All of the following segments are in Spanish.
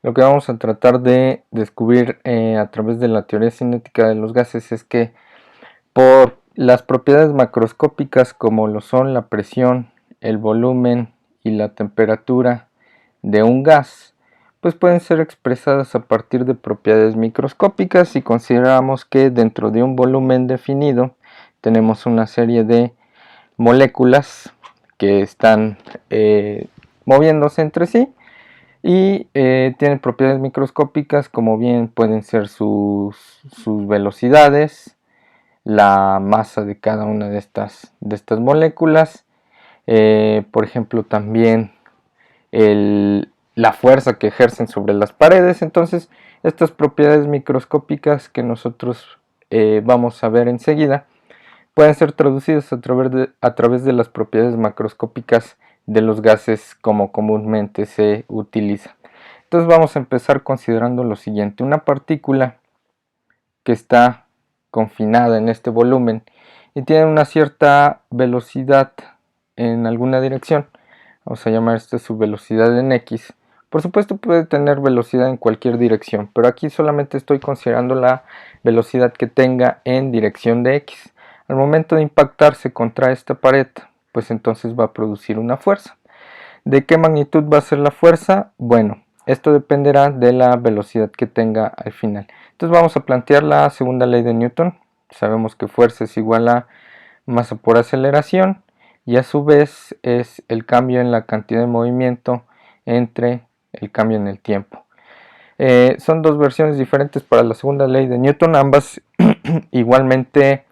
Lo que vamos a tratar de descubrir a través de la teoría cinética de los gases es que por las propiedades macroscópicas como lo son la presión, el volumen y la temperatura de un gas, pues pueden ser expresadas a partir de propiedades microscópicas si consideramos que dentro de un volumen definido tenemos una serie de moléculas que están moviéndose entre sí y tienen propiedades microscópicas como bien pueden ser sus velocidades, la masa de cada una de estas moléculas, por ejemplo también la fuerza que ejercen sobre las paredes. Entonces estas propiedades microscópicas que nosotros vamos a ver enseguida pueden ser traducidas a través de las propiedades macroscópicas de los gases como comúnmente se utiliza. Entonces vamos a empezar considerando lo siguiente: una partícula que está confinada en este volumen y tiene una cierta velocidad en alguna dirección, vamos a llamar esto su velocidad en X. Por supuesto puede tener velocidad en cualquier dirección, pero aquí solamente estoy considerando la velocidad que tenga en dirección de X. Al momento de impactarse contra esta pared, pues entonces va a producir una fuerza. ¿De qué magnitud va a ser la fuerza? Bueno, esto dependerá de la velocidad que tenga al final. Entonces vamos a plantear la segunda ley de Newton. Sabemos que fuerza es igual a masa por aceleración y a su vez es el cambio en la cantidad de movimiento entre el cambio en el tiempo. Son dos versiones diferentes para la segunda ley de Newton, ambas igualmente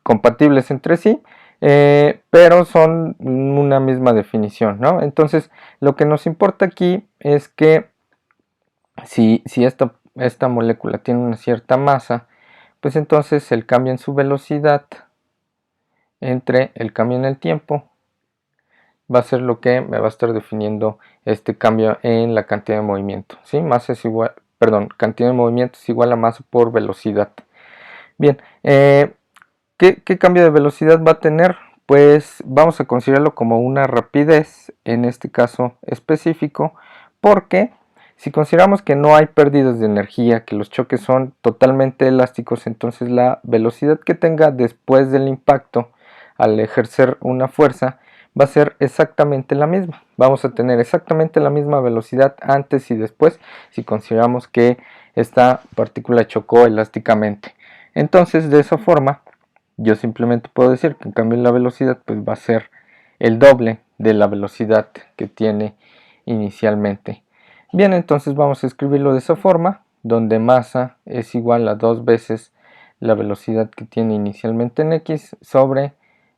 compatibles entre sí, pero son una misma definición, ¿no? Entonces lo que nos importa aquí es que si esta molécula tiene una cierta masa, pues entonces el cambio en su velocidad entre el cambio en el tiempo va a ser lo que me va a estar definiendo este cambio en la cantidad de movimiento, ¿sí? Masa es igual, perdón, cantidad de movimiento es igual a masa por velocidad. Bien, ¿qué cambio de velocidad va a tener? Pues vamos a considerarlo como una rapidez en este caso específico, porque si consideramos que no hay pérdidas de energía, que los choques son totalmente elásticos, entonces la velocidad que tenga después del impacto al ejercer una fuerza va a ser exactamente la misma. Vamos a tener exactamente la misma velocidad antes y después si consideramos que esta partícula chocó elásticamente. Entonces de esa forma yo simplemente puedo decir que en cambio la velocidad pues va a ser el doble de la velocidad que tiene inicialmente. Bien, entonces vamos a escribirlo de esa forma, donde masa es igual a 2 veces la velocidad que tiene inicialmente en X sobre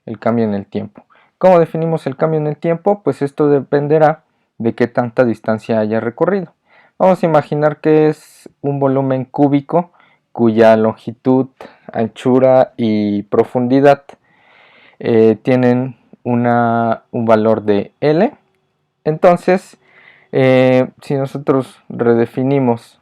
el cambio en el tiempo. ¿Cómo definimos el cambio en el tiempo? Pues esto dependerá de qué tanta distancia haya recorrido. Vamos a imaginar que es un volumen cúbico cuya longitud, anchura y profundidad tienen un valor de L. Entonces, si nosotros redefinimos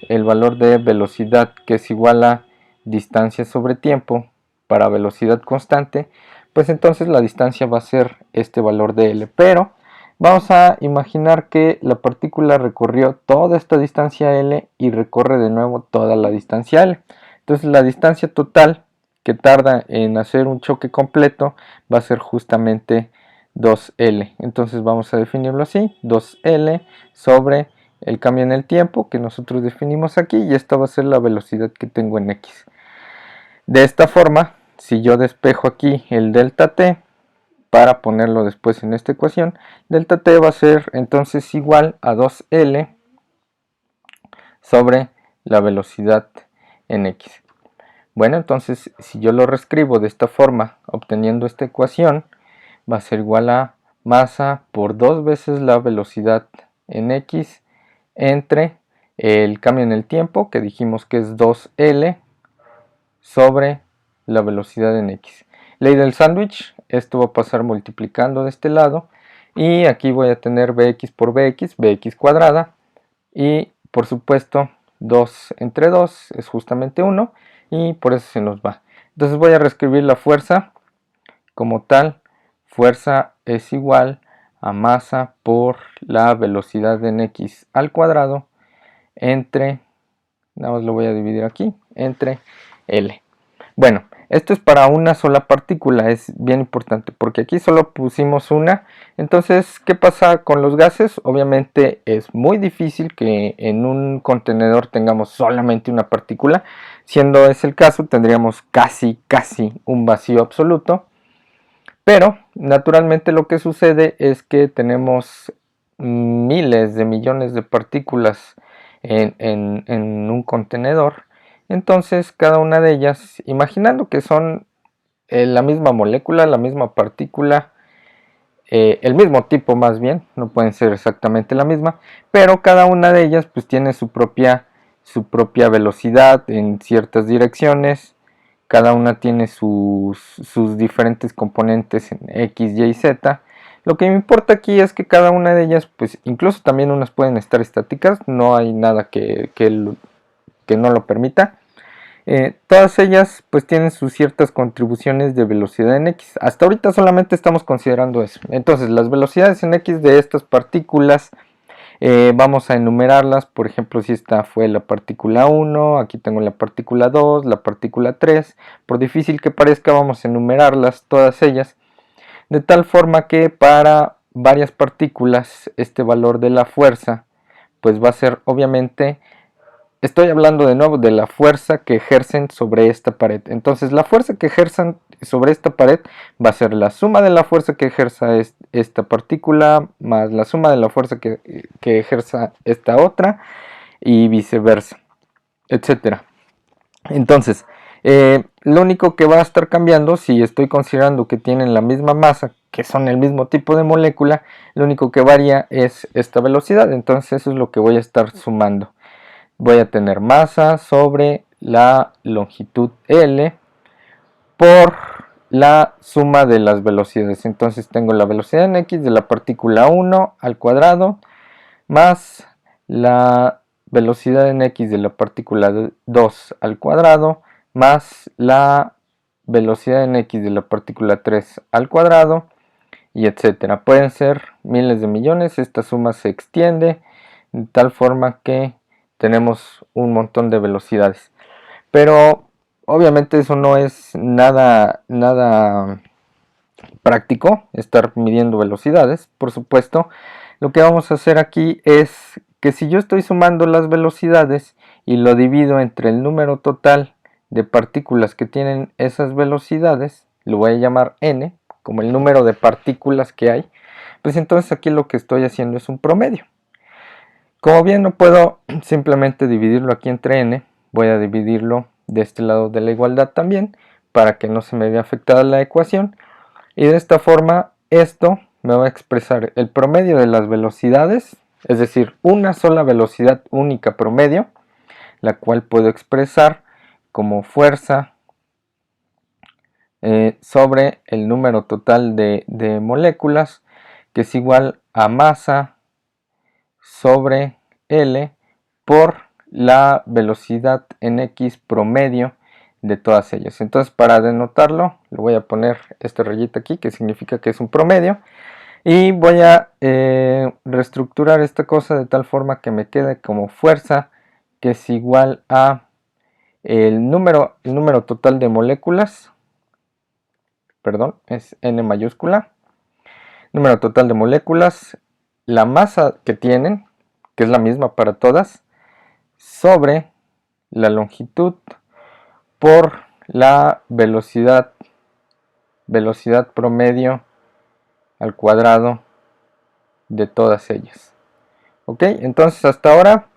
el valor de velocidad, que es igual a distancia sobre tiempo para velocidad constante, pues entonces la distancia va a ser este valor de L. Pero vamos a imaginar que la partícula recorrió toda esta distancia L y recorre de nuevo toda la distancia L. Entonces la distancia total que tarda en hacer un choque completo va a ser justamente 2L. Entonces vamos a definirlo así: 2L sobre el cambio en el tiempo que nosotros definimos aquí, y esta va a ser la velocidad que tengo en X. De esta forma, si yo despejo aquí el delta t para ponerlo después en esta ecuación, delta t va a ser entonces igual a 2L sobre la velocidad en X. Bueno, entonces si yo lo reescribo de esta forma, obteniendo esta ecuación, va a ser igual a masa por 2 veces la velocidad en X entre el cambio en el tiempo, que dijimos que es 2L sobre la velocidad en X. Ley del sándwich, esto va a pasar multiplicando de este lado, y aquí voy a tener bx por bx cuadrada, y por supuesto 2 entre 2 es justamente 1, y por eso se nos va. Entonces voy a reescribir la fuerza como tal. Fuerza es igual a masa por la velocidad en X al cuadrado entre, nada más lo voy a dividir aquí, entre L. Bueno, esto es para una sola partícula, es bien importante porque aquí solo pusimos una. Entonces, ¿qué pasa con los gases? Obviamente es muy difícil que en un contenedor tengamos solamente una partícula. Siendo ese el caso, tendríamos casi un vacío absoluto. Pero naturalmente lo que sucede es que tenemos miles de millones de partículas en un contenedor. Entonces cada una de ellas, imaginando que son la misma molécula, la misma partícula, el mismo tipo más bien, no pueden ser exactamente la misma, pero cada una de ellas pues tiene su propia velocidad en ciertas direcciones. Cada una tiene sus diferentes componentes en X, Y y Z. Lo que me importa aquí es que cada una de ellas, pues incluso también unas pueden estar estáticas, no hay nada que no lo permita. Todas ellas pues tienen sus ciertas contribuciones de velocidad en X. Hasta ahorita solamente estamos considerando eso. Entonces las velocidades en X de estas partículas, vamos a enumerarlas. Por ejemplo, si esta fue la partícula 1, aquí tengo la partícula 2, la partícula 3. Por difícil que parezca, vamos a enumerarlas todas ellas, de tal forma que para varias partículas este valor de la fuerza pues va a ser, obviamente, estoy hablando de nuevo de la fuerza que ejercen sobre esta pared. Entonces la fuerza que ejerzan sobre esta pared va a ser la suma de la fuerza que ejerza esta partícula más la suma de la fuerza que ejerza esta otra, y viceversa, etcétera. Entonces lo único que va a estar cambiando, si estoy considerando que tienen la misma masa, que son el mismo tipo de molécula, lo único que varía es esta velocidad. Entonces eso es lo que voy a estar sumando. Voy a tener masa sobre la longitud L por la suma de las velocidades. Entonces tengo la velocidad en X de la partícula 1 al cuadrado más la velocidad en X de la partícula 2 al cuadrado más la velocidad en X de la partícula 3 al cuadrado, y etcétera. Pueden ser miles de millones. Esta suma se extiende de tal forma que tenemos un montón de velocidades. Pero obviamente eso no es nada práctico, estar midiendo velocidades. Por supuesto, lo que vamos a hacer aquí es que si yo estoy sumando las velocidades y lo divido entre el número total de partículas que tienen esas velocidades, lo voy a llamar n, como el número de partículas que hay, pues entonces aquí lo que estoy haciendo es un promedio. Como bien no puedo simplemente dividirlo aquí entre n, voy a dividirlo de este lado de la igualdad también, para que no se me vea afectada la ecuación, y de esta forma esto me va a expresar el promedio de las velocidades, es decir, una sola velocidad única promedio, la cual puedo expresar como fuerza sobre el número total de moléculas, que es igual a masa sobre L por la velocidad en X promedio de todas ellas. Entonces, para denotarlo, le voy a poner esta rayita aquí, que significa que es un promedio, y voy a reestructurar esta cosa de tal forma que me quede como fuerza, que es igual a el número total de moléculas, perdón, es N mayúscula, número total de moléculas, la masa que tienen, que es la misma para todas, sobre la longitud por la velocidad promedio al cuadrado de todas ellas. Ok, entonces hasta ahora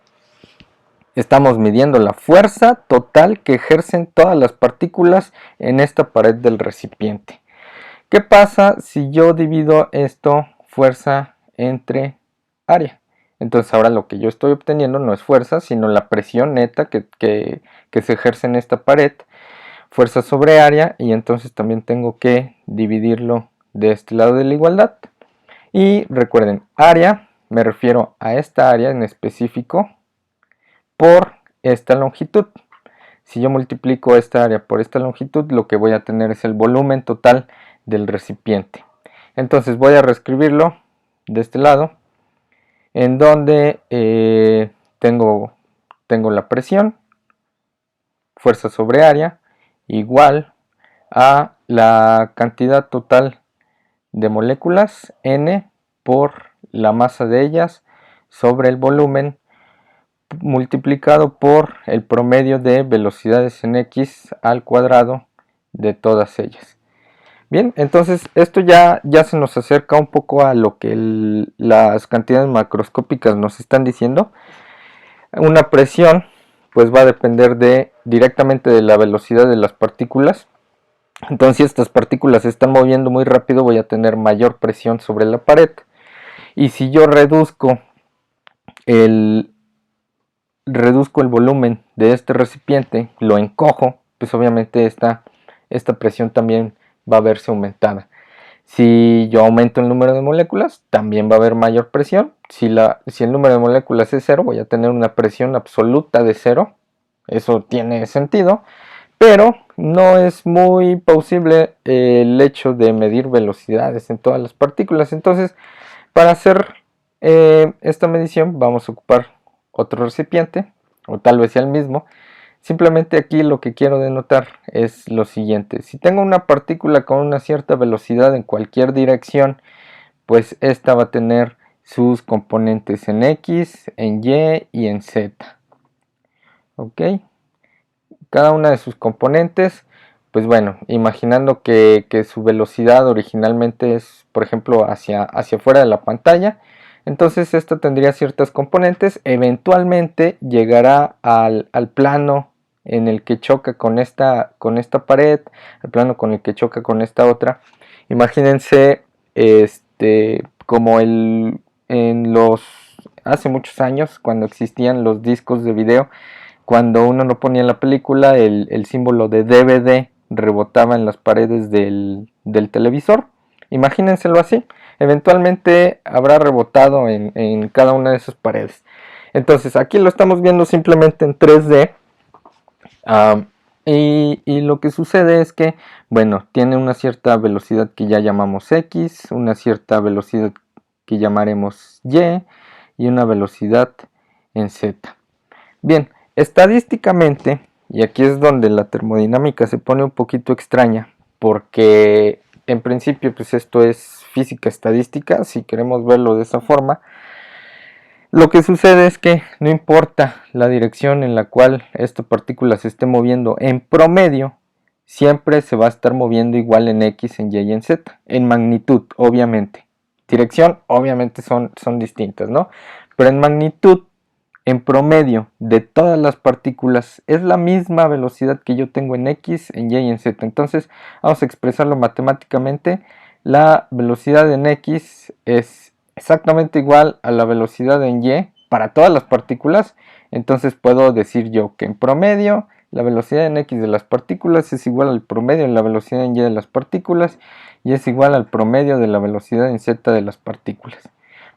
estamos midiendo la fuerza total que ejercen todas las partículas en esta pared del recipiente. ¿Qué pasa si yo divido esto, fuerza, entre área? Entonces ahora lo que yo estoy obteniendo no es fuerza, sino la presión neta que se ejerce en esta pared, fuerza sobre área, y entonces también tengo que dividirlo de este lado de la igualdad. Y recuerden, área, me refiero a esta área en específico por esta longitud. Si yo multiplico esta área por esta longitud, lo que voy a tener es el volumen total del recipiente. Entonces voy a reescribirlo de este lado, en donde tengo tengo la presión, fuerza sobre área, igual a la cantidad total de moléculas, n, por la masa de ellas, sobre el volumen, multiplicado por el promedio de velocidades en x al cuadrado de todas ellas. Bien, entonces esto ya se nos acerca un poco a lo que las cantidades macroscópicas nos están diciendo. Una presión pues va a depender directamente de la velocidad de las partículas. Entonces, si estas partículas se están moviendo muy rápido, voy a tener mayor presión sobre la pared. Y si yo reduzco el volumen de este recipiente, lo encojo, pues obviamente esta presión también va a verse aumentada. Si yo aumento el número de moléculas, también va a haber mayor presión. Si el número de moléculas es 0, voy a tener una presión absoluta de 0. Eso tiene sentido, pero no es muy plausible el hecho de medir velocidades en todas las partículas. Entonces, para hacer esta medición vamos a ocupar otro recipiente, o tal vez sea el mismo. Simplemente aquí lo que quiero denotar es lo siguiente: si tengo una partícula con una cierta velocidad en cualquier dirección, pues esta va a tener sus componentes en X, en Y y en Z. ¿Ok? Cada una de sus componentes, pues bueno, imaginando que su velocidad originalmente es, por ejemplo, hacia afuera de la pantalla, entonces esta tendría ciertas componentes, eventualmente llegará al plano en el que choca con esta pared, al plano con el que choca con esta otra. Imagínense como hace muchos años, cuando existían los discos de video, cuando uno no ponía la película, el símbolo de DVD rebotaba en las paredes del televisor. Imagínenselo así. Eventualmente habrá rebotado en cada una de esas paredes. Entonces aquí lo estamos viendo simplemente en 3D. Y lo que sucede es que, bueno, tiene una cierta velocidad que ya llamamos X, una cierta velocidad que llamaremos y una velocidad en Z. Bien, estadísticamente, y aquí es donde la termodinámica se pone un poquito extraña, porque en principio pues esto es física estadística, si queremos verlo de esa forma. Lo que sucede es que no importa la dirección en la cual esta partícula se esté moviendo, en promedio siempre se va a estar moviendo igual en X, en Y y en Z, en magnitud, obviamente. Dirección, obviamente son distintas, ¿no? Pero en magnitud, en promedio de todas las partículas, es la misma velocidad que yo tengo en X, en Y y en Z. Entonces vamos a expresarlo matemáticamente. La velocidad en X es exactamente igual a la velocidad en Y para todas las partículas. Entonces puedo decir yo que en promedio la velocidad en X de las partículas es igual al promedio de la velocidad en Y de las partículas, y es igual al promedio de la velocidad en Z de las partículas.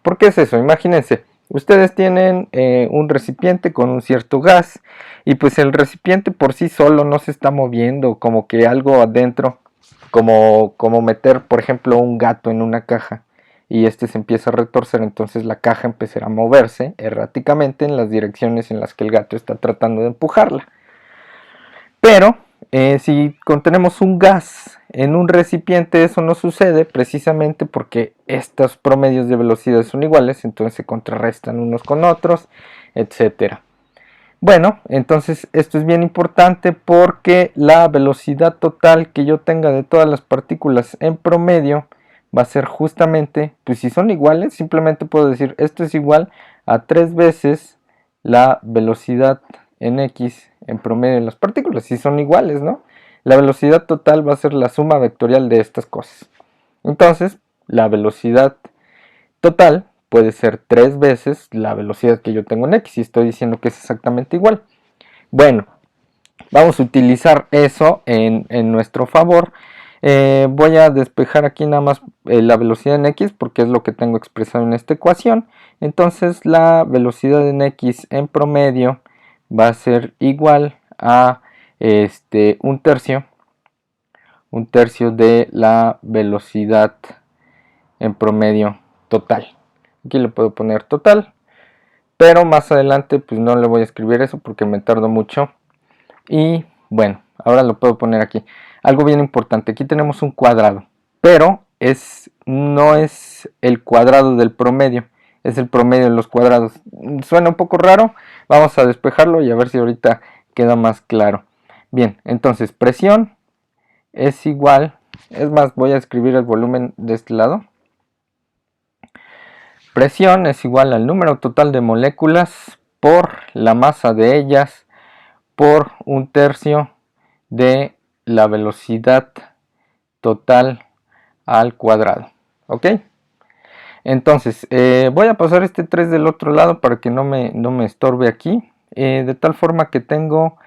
¿Por qué es eso? Imagínense, ustedes tienen un recipiente con un cierto gas, y pues el recipiente por sí solo no se está moviendo, como que algo adentro, como meter por ejemplo un gato en una caja y este se empieza a retorcer. Entonces la caja empezará a moverse erráticamente en las direcciones en las que el gato está tratando de empujarla. Pero si contenemos un gas en un recipiente, eso no sucede precisamente porque estos promedios de velocidad son iguales, entonces se contrarrestan unos con otros, etcétera. Bueno, entonces esto es bien importante porque la velocidad total que yo tenga de todas las partículas en promedio va a ser justamente, pues si son iguales, simplemente puedo decir esto es igual a 3 veces la velocidad en X en promedio de las partículas, si son iguales, ¿no? La velocidad total va a ser la suma vectorial de estas cosas. Entonces, la velocidad total puede ser 3 veces la velocidad que yo tengo en X, y estoy diciendo que es exactamente igual. Bueno, vamos a utilizar eso en nuestro favor. Voy a despejar aquí nada más la velocidad en X porque es lo que tengo expresado en esta ecuación. Entonces la velocidad en X en promedio va a ser igual a un tercio de la velocidad en promedio total. Aquí le puedo poner total, pero más adelante pues no le voy a escribir eso porque me tardo mucho. Y bueno, ahora lo puedo poner aquí. Algo bien importante, aquí tenemos un cuadrado, pero no es el cuadrado del promedio, es el promedio de los cuadrados. Suena un poco raro, vamos a despejarlo y a ver si ahorita queda más claro. Bien, entonces presión es igual, es más, voy a escribir el volumen de este lado. Presión es igual al número total de moléculas por la masa de ellas por 1/3 de la velocidad total al cuadrado. ¿Ok? Entonces, voy a pasar este 3 del otro lado para que no me estorbe aquí. De tal forma que tengo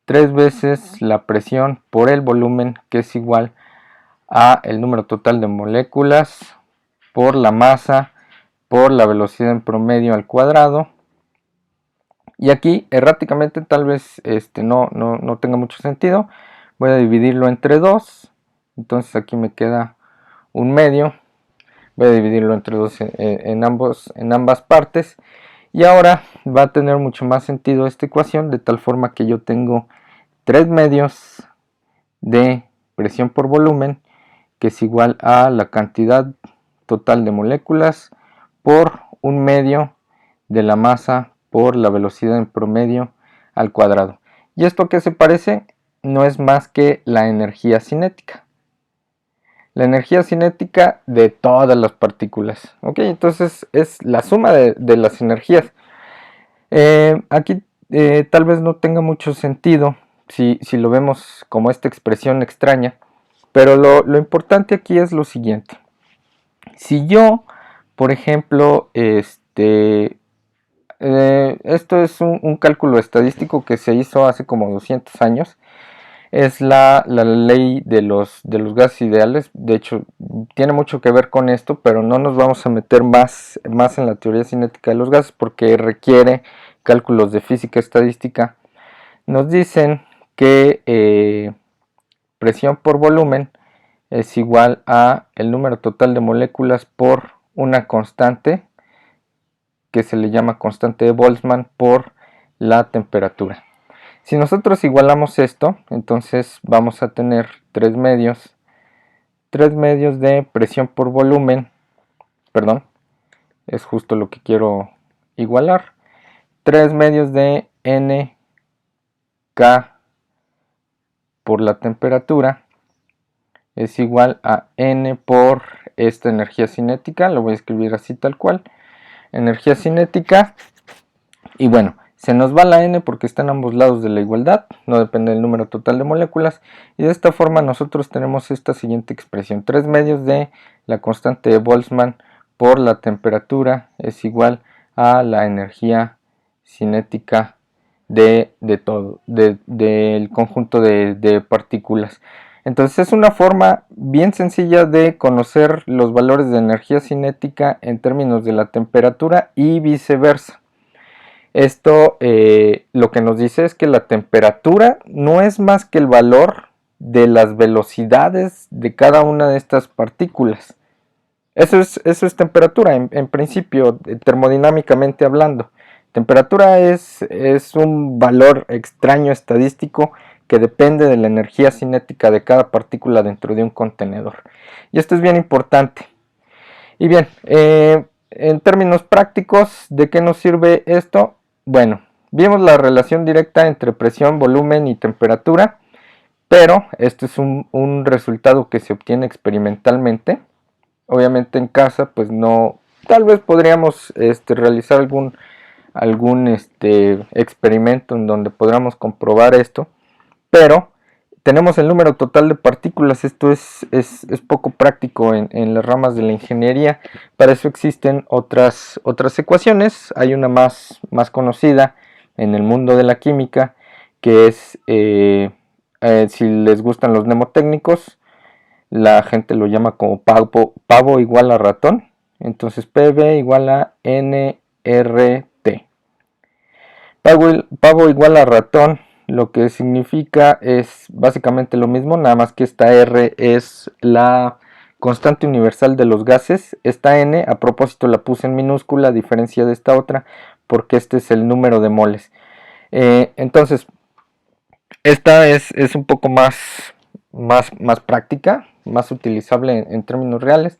3 veces la presión por el volumen, que es igual a el número total de moléculas por la masa por la velocidad en promedio al cuadrado. Y aquí erráticamente tal vez no tenga mucho sentido. Voy a dividirlo entre 2. Entonces aquí me queda 1/2. Voy a dividirlo entre 2 en ambas partes. Y ahora va a tener mucho más sentido esta ecuación, de tal forma que yo tengo 3/2 de presión por volumen, que es igual a la cantidad total de moléculas por 1/2 de la masa por la velocidad en promedio al cuadrado. ¿Y esto a qué se parece? No es más que la energía cinética. La energía cinética de todas las partículas. ¿Ok? Entonces es la suma de las energías. Aquí tal vez no tenga mucho sentido si lo vemos como esta expresión extraña. Pero lo importante aquí es lo siguiente. Si yo, por ejemplo, esto es un cálculo estadístico que se hizo hace como 200 años. Es la ley de los gases ideales. De hecho, tiene mucho que ver con esto, pero no nos vamos a meter más en la teoría cinética de los gases porque requiere cálculos de física estadística. Nos dicen que presión por volumen es igual a el número total de moléculas por una constante que se le llama constante de Boltzmann por la temperatura. Si nosotros igualamos esto, entonces vamos a tener 3/2 de presión por volumen, perdón, es justo lo que quiero igualar, 3/2 de nk por la temperatura es igual a n por esta energía cinética, lo voy a escribir así tal cual, energía cinética, y bueno, se nos va la n porque está en ambos lados de la igualdad, no depende del número total de moléculas, y de esta forma nosotros tenemos esta siguiente expresión, 3/2 de la constante de Boltzmann por la temperatura es igual a la energía cinética del conjunto de partículas. Entonces es una forma bien sencilla de conocer los valores de energía cinética en términos de la temperatura y viceversa. Esto lo que nos dice es que la temperatura no es más que el valor de las velocidades de cada una de estas partículas. Eso es temperatura, en principio, termodinámicamente hablando. Temperatura es un valor extraño estadístico que depende de la energía cinética de cada partícula dentro de un contenedor. Y esto es bien importante. Y bien, en términos prácticos, ¿de qué nos sirve esto? Bueno, vimos la relación directa entre presión, volumen y temperatura, pero esto es un resultado que se obtiene experimentalmente. Obviamente en casa, pues no, tal vez podríamos realizar algún experimento en donde podamos comprobar esto, pero tenemos el número total de partículas. Esto es poco práctico en las ramas de la ingeniería. Para eso existen otras ecuaciones. Hay una más conocida en el mundo de la química, que es, si les gustan los mnemotécnicos, la gente lo llama como pavo igual a ratón. Entonces PV igual a nRT. Pavo igual a ratón, lo que significa es básicamente lo mismo, nada más que esta R es la constante universal de los gases. Esta N, a propósito, la puse en minúscula a diferencia de esta otra, porque este es el número de moles. Entonces, esta es un poco más práctica, más utilizable en términos reales.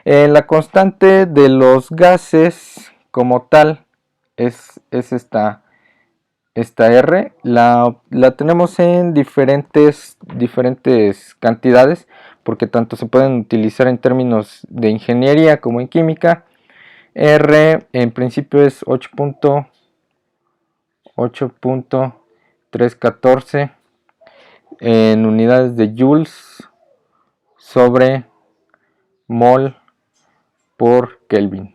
La constante de los gases como tal es esta R. La tenemos en diferentes cantidades, porque tanto se pueden utilizar en términos de ingeniería como en química. R en principio es 8.314 en unidades de joules sobre mol por Kelvin.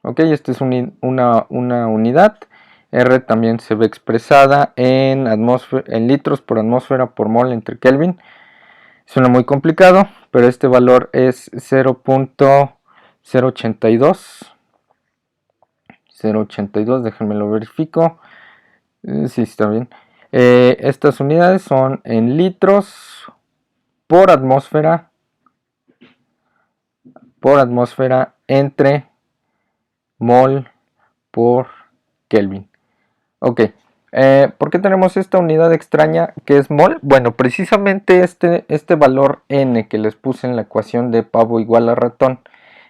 Ok, esta es una unidad. R también se ve expresada en litros por atmósfera por mol entre Kelvin. Suena muy complicado, pero este valor es 0.082. 0.82, déjenme lo verifico. Sí, está bien. Estas unidades son en litros por atmósfera entre mol por Kelvin. Ok, ¿por qué tenemos esta unidad extraña que es mol? Bueno, precisamente este valor n que les puse en la ecuación de pavo igual a ratón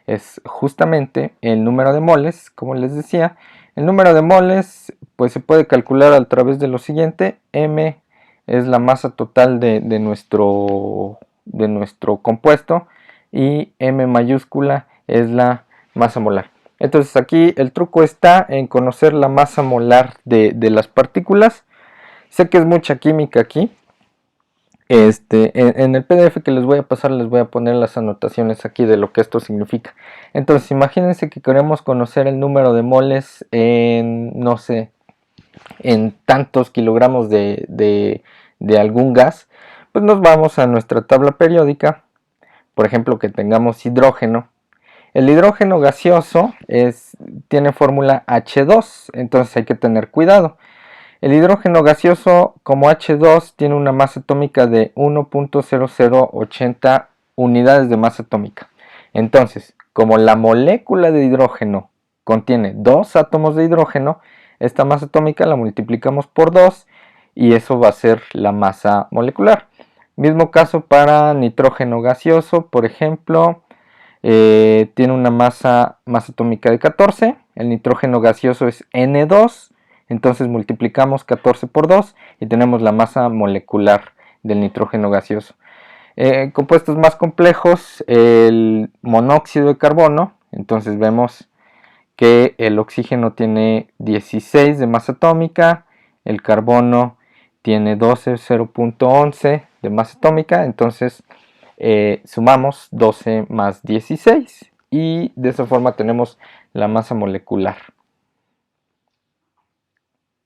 es justamente el número de moles, como les decía. El número de moles pues se puede calcular a través de lo siguiente. M es la masa total de nuestro compuesto y M mayúscula es la masa molar. Entonces aquí el truco está en conocer la masa molar de las partículas. Sé que es mucha química aquí. En el PDF que les voy a pasar les voy a poner las anotaciones aquí de lo que esto significa. Entonces imagínense que queremos conocer el número de moles en, no sé, en tantos kilogramos de algún gas. Pues nos vamos a nuestra tabla periódica. Por ejemplo, que tengamos hidrógeno. El hidrógeno gaseoso tiene fórmula H2, entonces hay que tener cuidado. El hidrógeno gaseoso como H2 tiene una masa atómica de 1.0080 unidades de masa atómica. Entonces, como la molécula de hidrógeno contiene 2 átomos de hidrógeno, esta masa atómica la multiplicamos por 2 y eso va a ser la masa molecular. Mismo caso para nitrógeno gaseoso, por ejemplo, tiene una masa atómica de 14, el nitrógeno gaseoso es N2, entonces multiplicamos 14 por 2 y tenemos la masa molecular del nitrógeno gaseoso. Compuestos más complejos, el monóxido de carbono, entonces vemos que el oxígeno tiene 16 de masa atómica, el carbono tiene 12, 0.11 de masa atómica, entonces sumamos 12 más 16 y de esa forma tenemos la masa molecular.